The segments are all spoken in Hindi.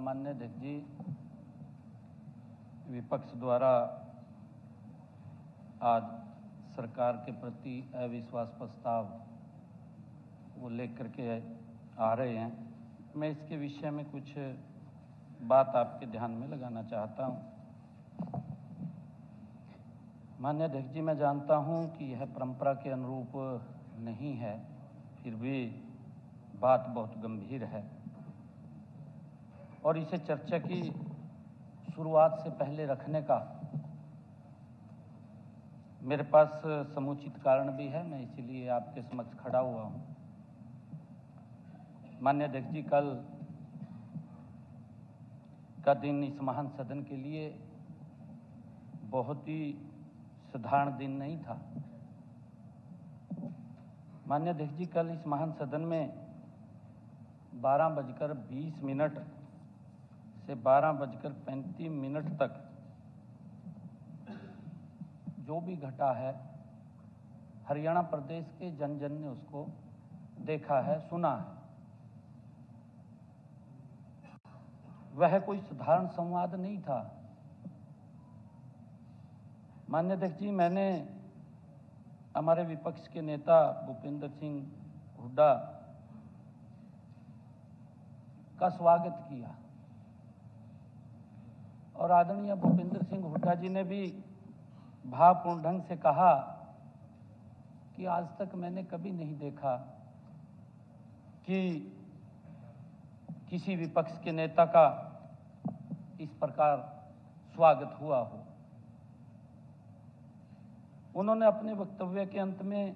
माननीय अध्यक्ष जी, विपक्ष द्वारा आज सरकार के प्रति अविश्वास प्रस्ताव वो लेकर के आ रहे हैं। मैं इसके विषय में कुछ बात आपके ध्यान में लगाना चाहता हूं। माननीय अध्यक्ष जी, मैं जानता हूं कि यह परंपरा के अनुरूप नहीं है, फिर भी बात बहुत गंभीर है और इसे चर्चा की शुरुआत से पहले रखने का मेरे पास समुचित कारण भी है। मैं इसीलिए आपके समक्ष खड़ा हुआ हूं। माननीय अध्यक्ष जी, कल का दिन इस महान सदन के लिए बहुत ही साधारण दिन नहीं था। माननीय अध्यक्ष जी, कल इस महान सदन में 12:20 से 12:35 तक जो भी घटा है, हरियाणा प्रदेश के जन जन ने उसको देखा है, सुना है। वह कोई साधारण संवाद नहीं था। माननीय अध्यक्ष जी, मैंने हमारे विपक्ष के नेता भूपेंद्र सिंह हुड्डा का स्वागत किया और आदरणीय भूपेंद्र सिंह हुड्डा जी ने भी भावपूर्ण ढंग से कहा कि आज तक मैंने कभी नहीं देखा कि किसी विपक्ष के नेता का इस प्रकार स्वागत हुआ हो। उन्होंने अपने वक्तव्य के अंत में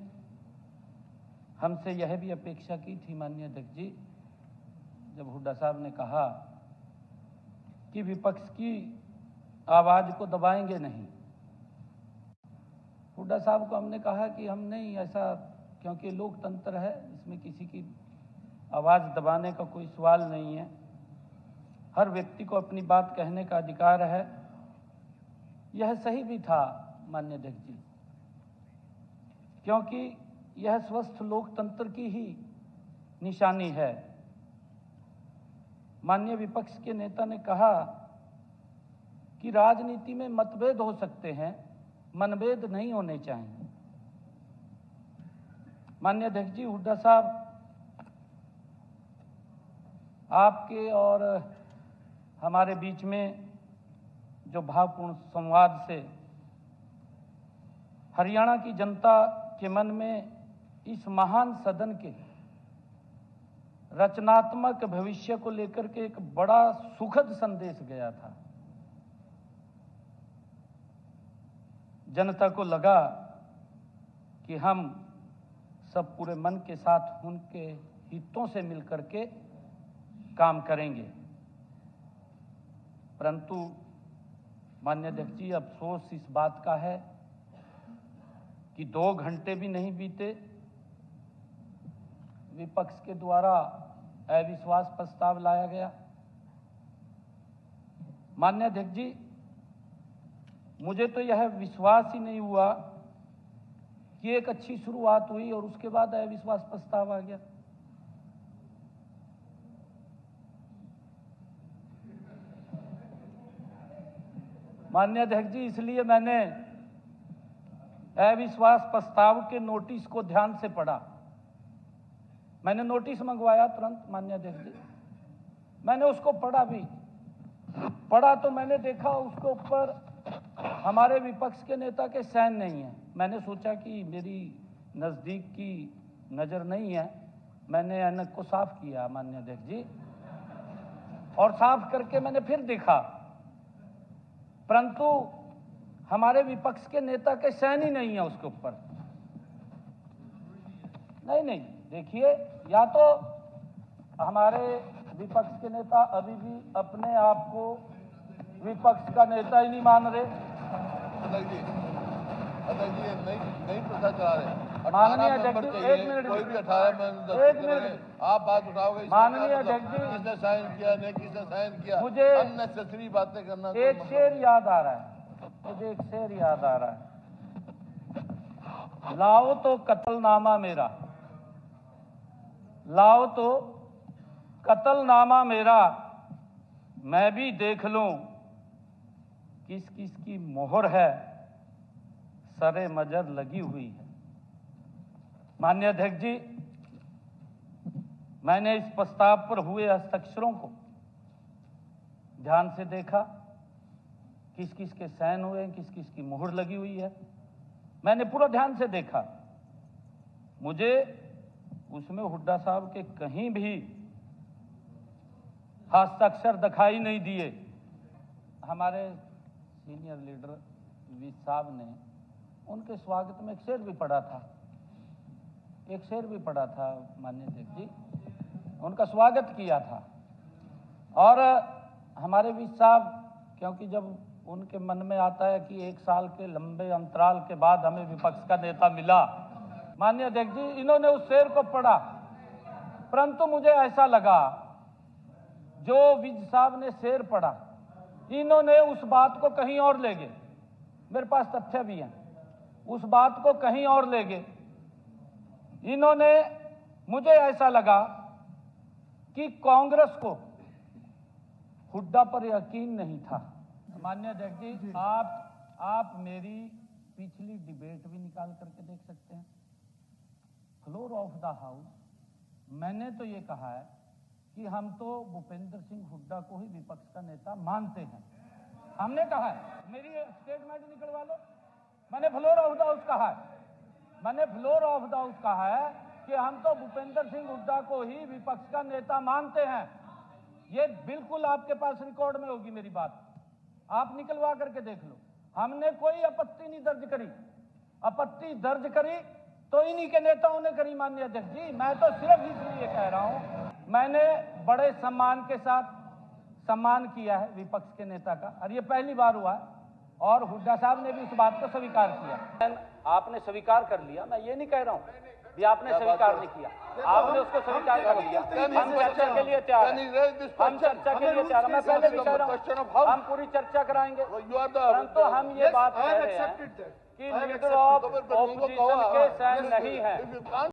हमसे यह भी अपेक्षा की थी, माननीय अध्यक्ष जी, जब हुड्डा साहब ने कहा कि विपक्ष की आवाज को दबाएंगे नहीं। हुड्डा साहब को हमने कहा कि हम नहीं ऐसा, क्योंकि लोकतंत्र है, इसमें किसी की आवाज दबाने का कोई सवाल नहीं है। हर व्यक्ति को अपनी बात कहने का अधिकार है। यह सही भी था माननीय अध्यक्ष जी, क्योंकि यह स्वस्थ लोकतंत्र की ही निशानी है। माननीय विपक्ष के नेता ने कहा कि राजनीति में मतभेद हो सकते हैं, मनभेद नहीं होने चाहिए। माननीय अध्यक्ष जी, हुड्डा साहब, आपके और हमारे बीच में जो भावपूर्ण संवाद से हरियाणा की जनता के मन में इस महान सदन के रचनात्मक भविष्य को लेकर के एक बड़ा सुखद संदेश गया था। जनता को लगा कि हम सब पूरे मन के साथ उनके हितों से मिलकर के काम करेंगे। परंतु माननीय अध्यक्ष जी, अफसोस इस बात का है कि 2 घंटे भी नहीं बीते, विपक्ष के द्वारा अविश्वास प्रस्ताव लाया गया। माननीय अध्यक्ष जी, मुझे तो यह विश्वास ही नहीं हुआ कि एक अच्छी शुरुआत हुई और उसके बाद अविश्वास प्रस्ताव आ गया। माननीय अध्यक्ष जी, इसलिए मैंने अविश्वास प्रस्ताव के नोटिस को ध्यान से पढ़ा। मैंने नोटिस मंगवाया तुरंत, माननीय अध्यक्ष जी, मैंने उसको पढ़ा भी। पढ़ा तो मैंने देखा उसके ऊपर हमारे विपक्ष के नेता के साइन नहीं है। मैंने सोचा कि मेरी नजदीक की नजर नहीं है। मैंने ऐनक को साफ किया माननीय अध्यक्ष जी, और साफ करके मैंने फिर देखा, परंतु हमारे विपक्ष के नेता के साइन ही नहीं है उसके ऊपर। नहीं, देखिए, या तो हमारे विपक्ष के नेता अभी भी अपने आप को विपक्ष का नेता ही नहीं मान रहे। नहीं प्रथा चला रहे। माननीय अध्यक्ष जी, 1 मिनट, कोई भी 18 में आप बात उठाओगे। माननीय अध्यक्ष जी, किसने साइन किया, नहीं किसने साइन किया, मुझे अननेसेसरी बातें करना। एक शेर याद आ रहा है, मुझे एक शेर याद आ रहा है, लाओ तो कत्लनामा मेरा, लाओ तो कत्लनामा मेरा, मैं भी देख लूं किस किस की मोहर है, सरे मजर लगी हुई है। माननीय अध्यक्ष जी, मैंने इस प्रस्ताव पर हुए हस्ताक्षरों को ध्यान से देखा, किस किस के साइन हुए हैं, किस किस की मोहर लगी हुई है, मैंने पूरा ध्यान से देखा। मुझे उसमें हुड्डा साहब के कहीं भी हस्ताक्षर दिखाई नहीं दिए। हमारे सीनियर लीडर वी साहब ने उनके स्वागत में एक शेर भी पढ़ा था, माननीय अध्यक्ष जी, उनका स्वागत किया था। और हमारे वी साहब, क्योंकि जब उनके मन में आता है कि 1 साल के लंबे अंतराल के बाद हमें विपक्ष का नेता मिला, माननीय अध्यक्ष जी, इन्होंने उस शेर को पढ़ा, परंतु मुझे ऐसा लगा जो विज साहब ने शेर पढ़ा, इन्होंने उस बात को कहीं और ले गए। मेरे पास तथ्य भी हैं, उस बात को कहीं और ले गए इन्होंने। मुझे ऐसा लगा कि कांग्रेस को हुड्डा पर यकीन नहीं था। माननीय अध्यक्ष जी, आप मेरी पिछली डिबेट भी निकाल करके देख सकते हैं। फ्लोर ऑफ द हाउस मैंने तो ये कहा है कि हम तो भूपेंद्र सिंह हुड्डा को ही विपक्ष का नेता मानते हैं, हमने कहा है। मेरी स्टेटमेंट निकलवा लो, मैंने फ्लोर ऑफ द हाउस कहा है, मैंने फ्लोर ऑफ द हाउस कहा है कि हम तो भूपेंद्र सिंह हुड्डा को ही विपक्ष का नेता मानते हैं। ये बिल्कुल आपके पास रिकॉर्ड में होगी मेरी बात, आप निकलवा करके देख लो। हमने कोई आपत्ति नहीं दर्ज करी, आपत्ति दर्ज करी तो इन्हीं के नेताओं ने करी। माननीय अध्यक्ष जी, मैं तो सिर्फ इसलिए कह रहा हूं, मैंने बड़े सम्मान के साथ सम्मान किया है विपक्ष के नेता का, और ये पहली बार हुआ है। और हुड्डा साहब ने भी इस बात को स्वीकार किया। आपने स्वीकार कर लिया, मैं ये नहीं कह रहा हूं भी आपने स्वीकार नहीं किया, आपने उसको स्वीकार कर लिया। हम चर्चा के लिए तैयार हैं, हम चर्चा के लिए तैयार हैं। मैं पहले भी कह रहा हूं, हम पूरी चर्चा कराएंगे, परंतु हम ये बात कह रहे हैं कि लीडर ऑफ ऑपोजिशन के साइन नहीं है।